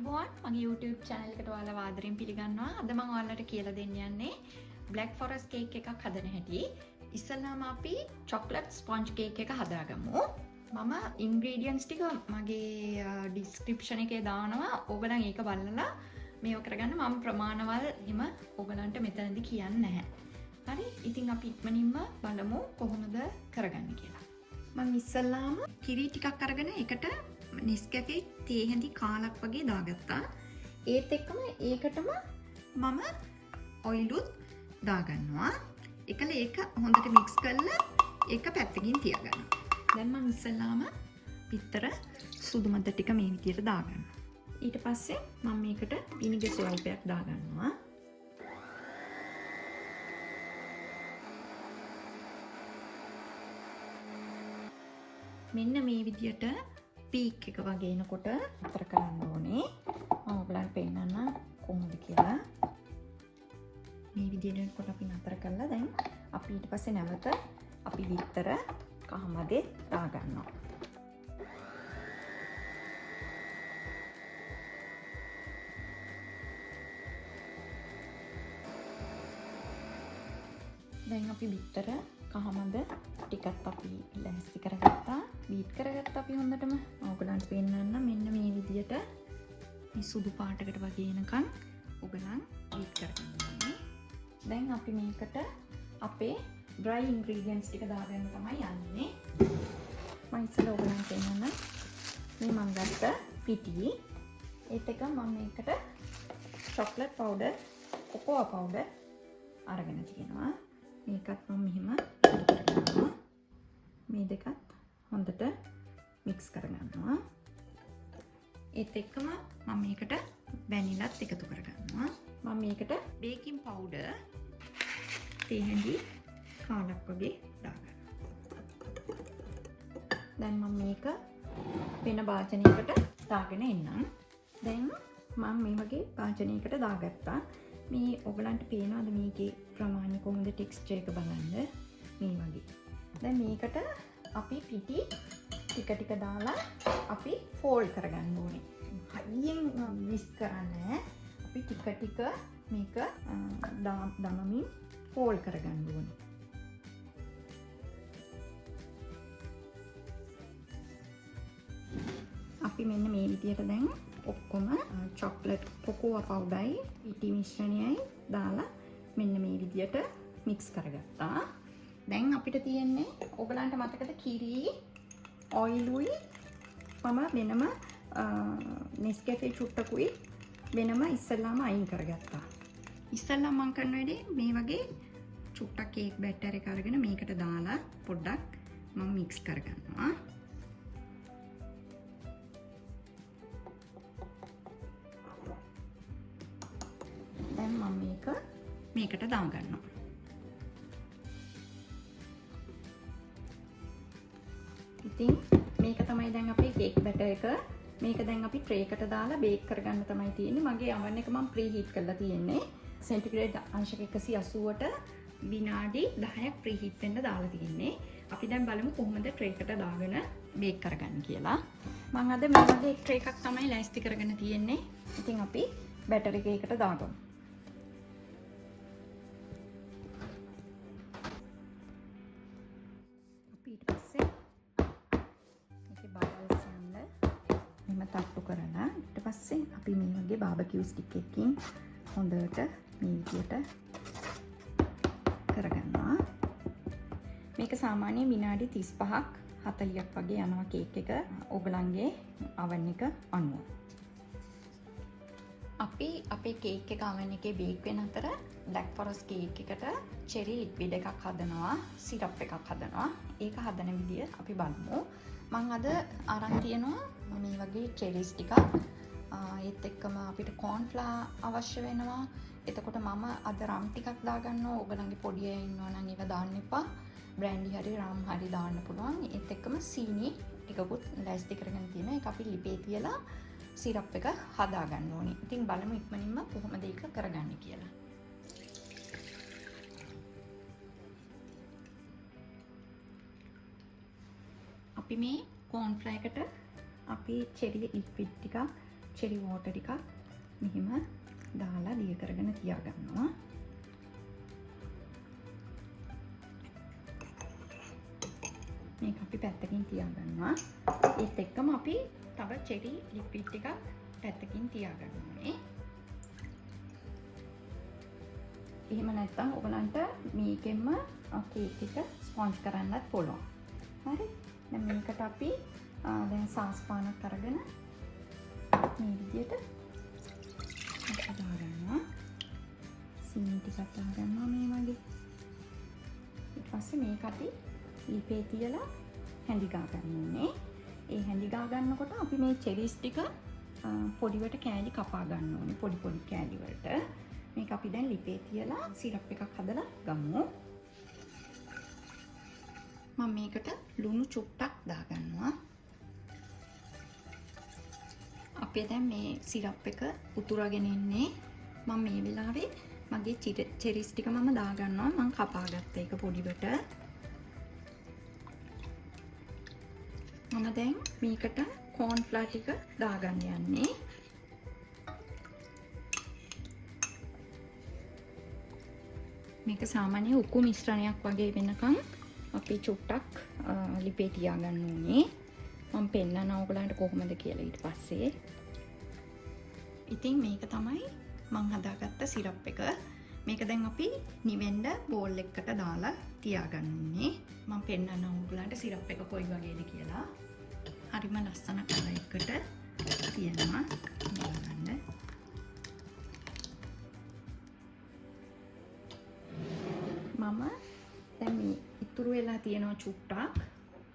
අයිබෝන් මගේ YouTube channel එකට ඔයාලව ආදරෙන් පිළිගන්නවා. අද මම ඔයාලට කියලා දෙන්න යන්නේ black forest cake එකක් හදන හැටි. ඉස්සෙල්ලාම අපි chocolate sponge cake එක හදාගමු. මම ingredients ටික මගේ description එකේ දානවා. ඕගොල්ලන් ඒක බලලා මේව කරගන්න. මම ප්‍රමාණවල් හිම ඕගොල්ලන්ට මෙතනදී කියන්නේ නැහැ. හරි? ඉතින් අපි ඉක්මනින්ම බලමු කොහොමද කරගන්නේ කියලා. මම ඉස්සෙල්ලාම කිරි ටිකක් අරගෙන ඒකට Nescafe තේ හැඳි කාලක් වගේ දාගත්තා. ඒත් එක්කම ඒකටම මම ඔයිලුත් දාගන්නවා. එකල ඒක හොඳට මික්ස් කරලා ඒක පැත්තකින් තියාගන්නවා. දැන් මම ඉස්සෙල්ලාම පිටතර සුදු මත ටික මේ විදියට දාගන්නවා. ඊට පස්සේ මම මේකට විනිගර් ස්වල්පයක් දාගන්නවා. මෙන්න මේ විදියට පීක් එක වගේ එනකොට අතර කරන්න ඕනේ. මම ඔයගලන්ට පෙන්නන්න කොහොමද කියලා. මේ විදියට එනකොට අපි නතර කරලා දැන් අපි ඊට පස්සේ නැවත අපි විතර කහමදේ දාගන්නවා. දැන් අපි විතර කහමද ටිකත් අපි ලෑස්ති කරගත්තා. බීට් කරගත්තා අපි හොඳටම. ඔයගලන්ට පෙන්නන්න මෙන්න මේ විදියට මේ සුදු පාටකට වගේ එනකන් ඔයගලන් බීට් කරගන්න ඕනේ. දැන් අපි මේකට අපේ dry ingredients ටික දාගන්න තමයි යන්නේ. මම ඉස්සෙල්ලා ඔයගලන්ට පෙන්නන්න මේ මම ගත්ත පිටි. ඒත් එක මම මේකට chocolate powder, cocoa powder අරගෙන තියෙනවා. මේකත් මම මෙහෙම කරගන්නවා. මේ දෙකත් හොඳට මික්ස් කරගන්නවා. ඒත් එක්කම මම මේකට වැනිලාත් එකතු කරගන්නවා. මම මේකට බේකින් පවුඩර් තේ හැඳි කාලක් වගේ දාගන්නවා. දැන් මම මේක වෙන භාජනයකට දාගෙන එන්නම්. දැන් මම මේ වගේ භාජනයකට දාගත්තා. මේ ඔයගලන්ට පේනවද මේකේ ප්‍රමාණය කොහොමද ටෙක්ස්චර් එක බලන්න මේ වගේ. දැන් මේකට අපි පිටි ටික ටික දාලා අපි ෆෝල්ඩ් කරගන්න ඕනේ. හයියෙන් විස්ක් කරන්නේ. අපි ටික ටික මේක දමමින් ෆෝල්ඩ් කරගන්න ඕනේ. අපි මෙන්න මේ විදියට දැන් ඔක්කොම chocolate cocoa powderයි පිටි මිශ්‍රණයයි දාලා මෙන්න මේ විදියට මික්ස් කරගත්තා. දැන් අපිට තියෙන්නේ ඔයගලන්ට මතකද කිරි ඔයිලුයි මම වෙනම Nescafe චුට්ටකුයි වෙනම ඉස්සෙල්ලාම අයින් කරගත්තා. ඉස්සෙල්ලා මම කරන වැඩේ මේ වගේ චුට්ටක් කේක් බැටර් එක අරගෙන මේකට දාලා පොඩ්ඩක් මම මික්ස් කරගන්නවා. දැන් මම මේකට දාගන්නවා. ඉතින් මේක තමයි දැන් අපේ කේක් බැටර් එක. මේක දැන් අපි ට්‍රේ එකට දාලා බේක් කරගන්න තමයි තියෙන්නේ. මගේ oven එක මම ප්‍රී හීට් කරලා තියෙන්නේ. සෙන්ටිග්‍රේඩ් අංශක 180ට විනාඩි 10ක් ප්‍රී හීට් වෙන්න දාලා තියෙන්නේ. අපි දැන් බලමු කොහොමද ට්‍රේ එකට දාගෙන බේක් කරගන්න කියලා. මම අද මේ වගේ ට්‍රේ එකක් තමයි ලෑස්ති කරගෙන තියෙන්නේ. ඉතින් අපි බැටර් එක ඒකට දාගමු. තට්ටු කරලා ඊට පස්සේ අපි මේ වගේ බාබකියු ස්ටික් එකකින් හොඳට මේ විදියට කරගන්නවා. මේක සාමාන්‍යයෙන් විනාඩි 35ක් 40ක් වගේ යනවා කේක් එක ඔයගලන්ගේ oven එක අනුව. අපි අපේ කේක් එක oven එකේ බේක් වෙන අතර black forest cake එකට cherry liquid එකක් හදනවා, syrup එකක් හදනවා. ඒක හදන විදිය අපි බලමු. මම අද අරන් තියනවා මේ වගේ චෙරිස් ටිකක්. ඒත් එක්කම අපිට corn flour අවශ්‍ය වෙනවා. එතකොට මම අද රම් ටිකක් දාගන්නවා. ඔයගලන්ගේ පොඩි අය ඉන්නවා නම් ඒව දාන්න එපා. බ්‍රෑන්ඩි හරි රම් හරි දාන්න පුළුවන්. ඒත් එක්කම සීනි ටිකකුත් ලෑස්ති කරගෙන තියෙනවා. ඒක අපි ලිපේ තියලා සිරප් එක හදා ගන්න ඕනේ. ඉතින් බලමු ඉක්මනින්ම කොහොමද ඒක කරගන්නේ කියලා. අපි මේ corn flour එකට අපි cherry liquid ටික චෙරි වෝටර් ටිකක් මෙහිම දාලා දිය කරගෙන තියාගන්නවා. මේක අපි පැත්තකින් තියාගන්නවා. ඒත් එක්කම අපි තව චෙරි ලික්විඩ් ටිකක් පැත්තකින් තියාගන්න ඕනේ. එහෙම නැත්නම් ඔයගලන්ට මේකෙන්ම කේක් එක ස්පොන්ජ් කරන්නත් පුළුවන්. හරි. දැන් මේකට අපි දැන් සාස් පානක් අරගෙන මේ විදියට දාගන්නවා. සීනි ටිකක් දාගන්නවා මේ වගේ. ඊට පස්සේ මේක අපි ලිපේ තියලා හැඳි ගා ගන්න ඕනේ. ඒ හැඳි ගා ගන්නකොට අපි මේ චෙරිස් ටික පොඩිවට කෑලි කපා ගන්න ඕනේ. පොඩි පොඩි කෑලි වලට. මේක අපි දැන් ලිපේ තියලා සිරප් එකක් හදලා ගමු. මම මේකට ලුණු චුට්ටක් දාගන්නවා. අපේ දැන් මේ සිරප් එක උතුරගෙන ඉන්නේ. මම මේ වෙලාවේ මගේ චෙරිස් ටික මම දාගන්නවා. මම කපාගත්ත එක පොඩිවට. මම දැන් මේකට කෝන් ෆ්ලවර් ටික දාගන්න යන්නේ. මේක සාමාන්‍ය උකු මිශ්‍රණයක් වගේ වෙනකන් අපි චුට්ටක් ලිපේ තියාගන්න ඕනේ. මම පෙන්නන්න ඕගලන්ට කොහොමද කියලා ඊට පස්සේ. ඉතින් මේක තමයි මම හදාගත්ත සිරප් එක. මේක දැන් අපි නිවෙන්න බෝල් එකකට දාලා තියාගන්න ඕනේ. මම පෙන්නන්න ඕගලන්ට සිරප් එක කොයි වගේද කියලා. හරිම ලස්සන කලර් එකකට තියෙනවා. බලන්න. මම දැන් මේ ඉතුරු වෙලා තියෙනවා චුට්ටක්.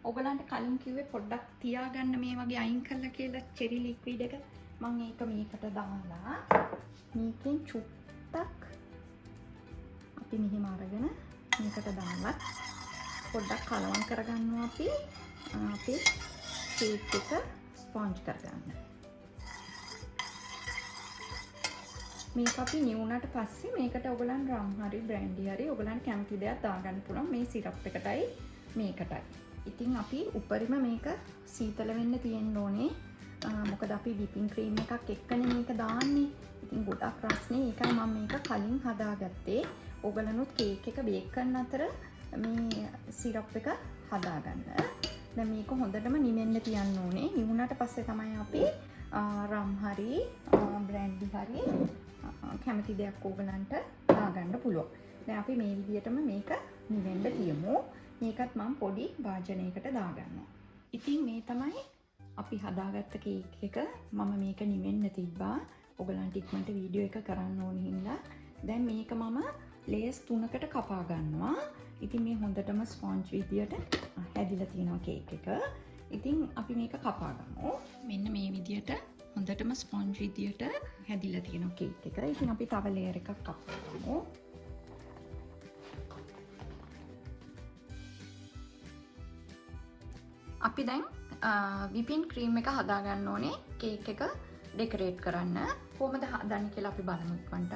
ඔයගලන්ට කලින් කිව්වේ පොඩ්ඩක් තියාගන්න මේ වගේ අයින් කරලා කියලා චෙරි ලික්විඩ් එක. මම ඒක මේකට දාලා මේකෙන් චුට්ටක් අපි මෙහිම අරගෙන මේකට දාලා පොඩ්ඩක් කලවම් කරගන්නවා අපි අපේ කේක් එක ස්පොන්ජ් කරගන්න. මේක අපි නිවුණාට පස්සේ මේකට ඔයගලන් රම් හරි බ්‍රෑන්ඩි හරි ඔයගලන් කැමති දෙයක් දාගන්න පුළුවන් මේ සිරප් එකටයි මේකටයි. ඉතින් අපි උඩරිම මේක සීතල වෙන්න තියෙන්න ඕනේ. මොකද අපි විපින් ක්‍රීම් එකක් එක්කනේ මේක දාන්නේ. ඉතින් ගොඩක් රස්නේ. ඒකයි මම මේක කලින් හදාගත්තේ. ඔයගලනුත් කේක් එක බේක් කරන අතර මේ සිරප් එක හදාගන්න. දැන් මේක හොඳටම නිවෙන්න තියන්න ඕනේ. නිවුණාට පස්සේ තමයි අපි රම් හරි බ්‍රෑන්ඩි හරි කැමති දෙයක් ඕගලන්ට දාගන්න පුළුවන්. දැන් අපි මේ විදිහටම මේක නිවෙන්න තියමු. මේකත් මම පොඩි භාජනයකට දාගන්නවා. ඉතින් මේ තමයි අපි හදාගත්ත කේක් එක. මම මේක නිවෙන්න තිබ්බා. ඕගලන්ට ඉක්මනට වීඩියෝ එක කරන්න ඕන හින්දා දැන් මේක මම ලේයර්ස් 3කට කපා ගන්නවා. ඉතින් මේ හොඳටම ස්පොන්ජ් විදියට හැදිලා තියෙනවා කේක් එක. ඉතින් අපි මේක කපා ගමු. මෙන්න මේ විදියට හොඳටම ස්පොන්ජ් විදියට හැදිලා තියෙනවා කේක් එක. ඉතින් අපි තව ලේයර් එකක් කපා ගමු. අපි දැන් විපින් ක්‍රීම් එක හදා ගන්න ඕනේ කේක් එක ඩෙකොරේට් කරන්න. කොහොමද හදන්නේ කියලා අපි බලමු ඉක්මනට.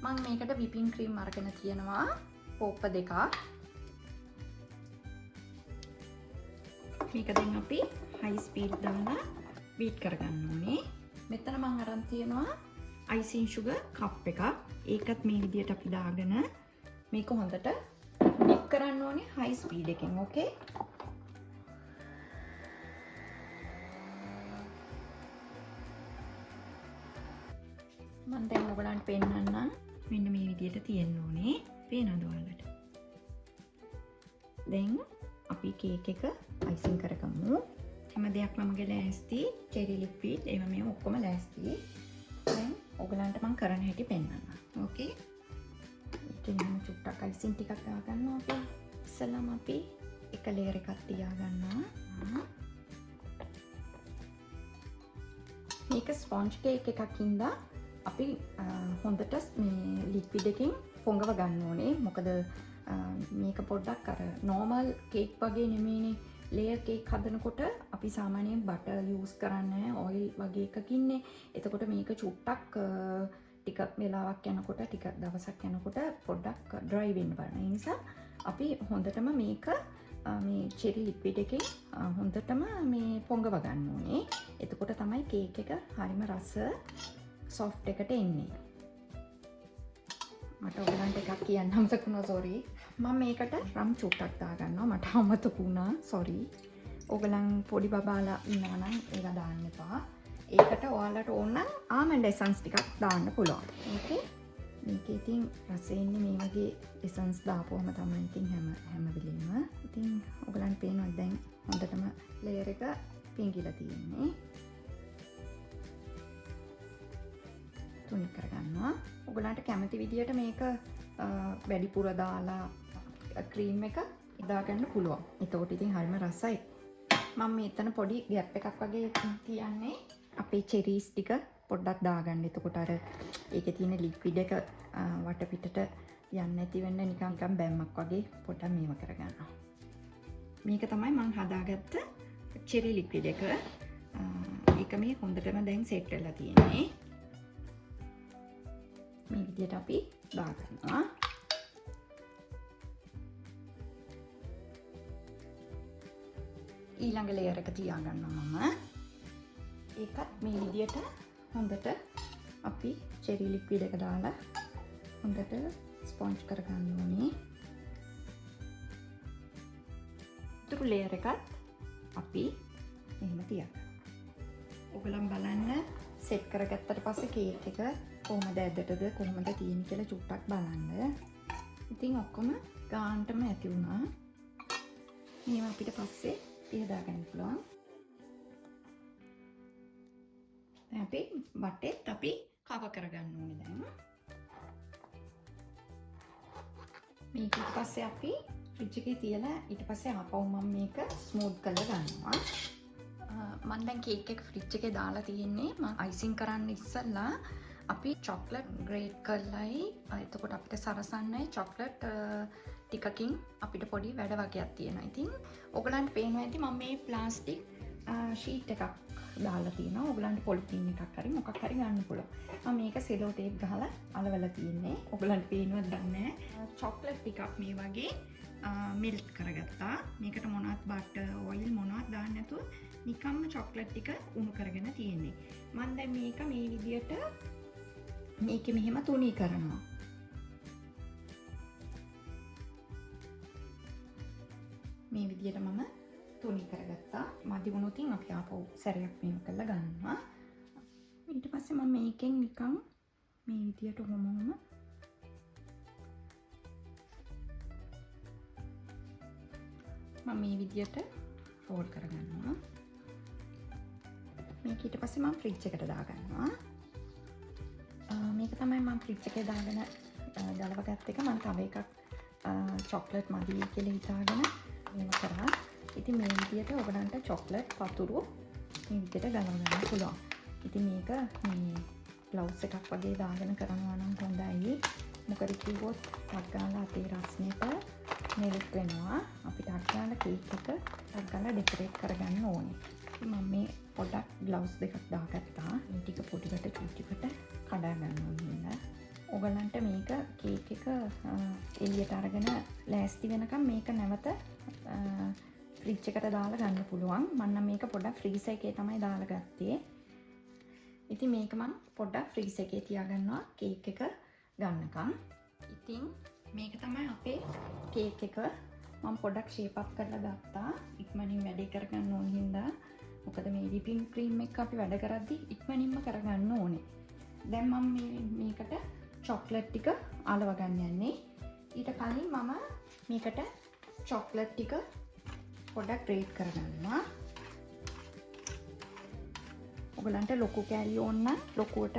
මම මේකට විපින් ක්‍රීම් අරගෙන තියෙනවා කෝප්ප දෙකක්. මේක දැන් අපි හයි ස්පීඩ් දාලා බීට් කරගන්න ඕනේ. මෙතන මම අරන් තියෙනවා අයිසින් සුගර් කප් එකක්. ඒකත් මේ විදියට අපි දාගෙන මේක හොඳට බීට් කරන්න ඕනේ හයි ස්පීඩ් එකෙන්. ඕකේ. මම දැන් ඔයගලන්ට පෙන්නන්නම්. මෙන්න මේ විදියට තියෙන්න ඕනේ. පේනවද ඔයාලට? දැන් අපි කේක් එක අයිසින් කරගමු. හැම දෙයක්ම මගේ ලෑස්ති. චෙරි ලික්විඩ් ඒවා මේ ඔක්කොම ලෑස්ති. දැන් ඔයගලන්ට මම කරන හැටි පෙන්නන්නම්. ඕකේ. ඉතින් මම චුට්ටක් අයිසින් ටිකක් දාගන්නවා අපි. ඉස්සෙල්ලාම අපි එක ලේයර් එකක් තියාගන්නවා. මේක ස්පොන්ජ් කේක් එකක් හින්දා අපි හොඳට මේ ලික්විඩ් එකකින් පොඟව ගන්න ඕනේ. මොකද මේක පොඩ්ඩක් අර නෝමල් කේක් වගේ නෙමෙයිනේ. ලේයර් කේක් හදනකොට අපි සාමාන්‍යයෙන් බටර් යූස් කරන්නේ ඔයිල් වගේ එකකින්නේ. එතකොට මේක චුට්ටක් ටික වෙලාවක් යනකොට ටික දවසක් යනකොට පොඩ්ඩක් ඩ්‍රයි වෙන්න බලන. ඒ නිසා අපි හොඳටම මේක මේ චෙරි ලික්විඩ් එකෙන් හොඳටම මේ පොඟව ගන්න ඕනේ. එතකොට තමයි කේක් එක හරිම රස සොෆ්ට් එකට එන්නේ. මට ඔයගලන්ට එකක් කියන්න අමතක වුණා සෝරි. මම මේකට රම් චුට්ටක් දාගන්නවා. මට අමතක වුණා සෝරි. ඔයගලන් පොඩි බබාලා ඉන්නවා නම් ඒක දාන්න එපා. ඒකට ඔයාලට ඕන නම් ආමන්ඩ් එසන්ස් ටිකක් දාන්න පුළුවන්. ඕකේ? මේකේ ඉතින් රසෙ ඉන්නේ මේ වගේ එසන්ස් දාපුවම තමයි ඉතින් හැම වෙලෙම. ඉතින් ඔයගලන්ට පේනවා දැන් හොඳටම ලේයර් එක පිංගිලා තියෙන්නේ. තුනි කරගන්නවා. ඔයගලන්ට කැමති විදියට මේක වැඩිපුර දාලා ක්‍රීම් එක ඉදාගන්න පුළුවන්. එතකොට ඉතින් හරිම රසයි. මම මෙතන පොඩි ගැප් එකක් වගේ තියන්නේ අපේ චෙරීස් ටික පොඩ්ඩක් දාගන්න. එතකොට අර ඒකේ තියෙන ලික්විඩ් එක වටපිටට යන්නේ නැති වෙන්න නිකන් බැම්මක් වගේ පොඩ්ඩක් මේව කරගන්නවා. මේක තමයි මම හදාගත්ත චෙරි ලික්විඩ් එක. ඒක මේ හොඳටම දැන් සෙට් වෙලා තියෙන්නේ. මේ විදිහට අපි දාගන්නවා. ඊළඟ ලේයර් එක තියාගන්නවා මම. ඒකත් මේ විදිහට හොඳට අපි චෙරි ලික්විඩ් එක දාලා හොඳට ස්පොන්ජ් කරගන්න ඕනේ. ඊටු ලේයර් එකත් අපි එහෙම තියන්න. ඔයගලන් බලන්න සෙට් කරගත්තට පස්සේ කේක් එක කොහොමද ඇදටද කොහොමද තියෙන්නේ කියලා චුට්ටක් බලන්න. ඉතින් ඔක්කොම ගානටම ඇති වුණා. මේව අපිට පස්සේ ඉහදාගන්න පුළුවන්. දැන් අපි වටේත් අපි කව කරගන්න ඕනේ දැන්. මේක ඊට පස්සේ අපි ෆ්‍රිජ් එකේ තියලා ඊට පස්සේ ආපහු මම මේක ස්මූත් කරලා ගන්නවා. මම දැන් කේක් එක ෆ්‍රිජ් එකේ දාලා තියෙන්නේ. මම අයිසිං කරන්න ඉස්සෙල්ලා අපි චොක්ලට් ග්‍රේට් කරලායි එතකොට අපිට සරසන්නයි චොක්ලට් ටිකකින් අපිට පොඩි වැඩ වගේක් තියෙනවා. ඉතින් ඔයගලන්ට පේනවා ඇති මම මේ ප්ලාස්ටික් ෂීට් එකක් දාලා තියෙනවා. ඔයගලන්ට පොලිතින් එකක් හරි මොකක් හරි ගන්න පුළුවන්. මම මේක සෙලෝ ටේප් ගහලා අලවලා තියෙන්නේ. ඔයගලන්ට පේනවද දන්නේ නැහැ. චොක්ලට් ටිකක් මේ වගේ මෙල්ට් කරගත්තා. මේකට මොනවත් බටර් ඔයිල් මොනවත් දාන්න නැතුව නිකම්ම චොක්ලට් ටික උණු කරගෙන තියෙන්නේ. මම දැන් මේක මේ විදියට මේකෙ මෙහෙම තුනී කරනවා. මේ විදියට මම තුනී කරගත්තා. මදි වුණොත් අපි ආපහු සැරයක් මේක කරලා ගන්නවා. ඊට පස්සේ මම මේකෙන් නිකන් මේ විදියට වොමම මම මේ විදියට රෝල් කරගන්නවා. මේක ඊට පස්සේ මම ෆ්‍රිජ් එකට දාගන්නවා. මේක තමයි මම ෆ්‍රිජ් එකේ දාගෙන ගලවගත්ත එක. මම තව එකක් චොක්ලට් මදි කියලා හිතාගෙන මේක කරා. ඉතින් මේ විදියට ඔයගලන්ට චොක්ලට් වතුරු මේ විදියට ගලවන්න පුළුවන්. ඉතින් මේක මේ ග්ලව්ස් එකක් වගේ දාගෙන කරනවා නම් හොඳයි. මොකද කිව්වොත් ටක් ගාලා අපේ රස්නෙට මෙල්ට් වෙනවා. අපිට ටක් ගාලා කේක් එක ටක් ගාලා ඩෙකොරේට් කරගන්න ඕනේ. මම මේ පොඩක් ග්ලව්ස් දෙකක් දාගත්තා. මේ ටික පොඩිකට චුට්ටිකට කඩා ගන්න ඕනේ. ඔයගලන්ට මේක කේක් එක එළියට අරගෙන ලෑස්ති වෙනකම් මේක නැවත ෆ්‍රිජ් එකට දාලා ගන්න පුළුවන්. මම නම් මේක පොඩක් ෆ්‍රීසර් එකේ තමයි දාලා ගත්තේ. ඉතින් මේක මම පොඩක් ෆ්‍රීසර් එකේ තියාගන්නවා කේක් එක ගන්නකම්. ඉතින් මේක තමයි අපේ කේක් එක. මම පොඩක් ෂේප් අප් කරලා ගත්තා. ඉක්මනින් වැඩේ කරගන්න ඕන හින්දා. මොකද මේ විපින් ක්‍රීම් එක අපි වැඩ කරද්දි ඉක්මනින්ම කරගන්න ඕනේ. දැන් මම මේකට චොක්ලට් ටික අලව ගන්න යන්නේ. ඊට කලින් මම මේකට චොක්ලට් ටික පොඩක් ග්‍රේට් කරගන්නවා. ඔයගලන්ට ලොකු කෑලි ඕන නම් ලොකුවට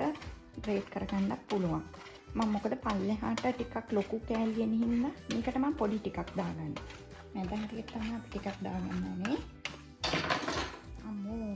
ග්‍රේට් කරගන්නත් පුළුවන්. මම මොකද පල්ලෙහාට ටිකක් ලොකු කෑලි එන හින්දා මේකට මම පොඩි ටිකක් දාගන්නවා. මම දැන් ටිකක් තමයි අපි ටිකක් දාගන්න ඕනේ.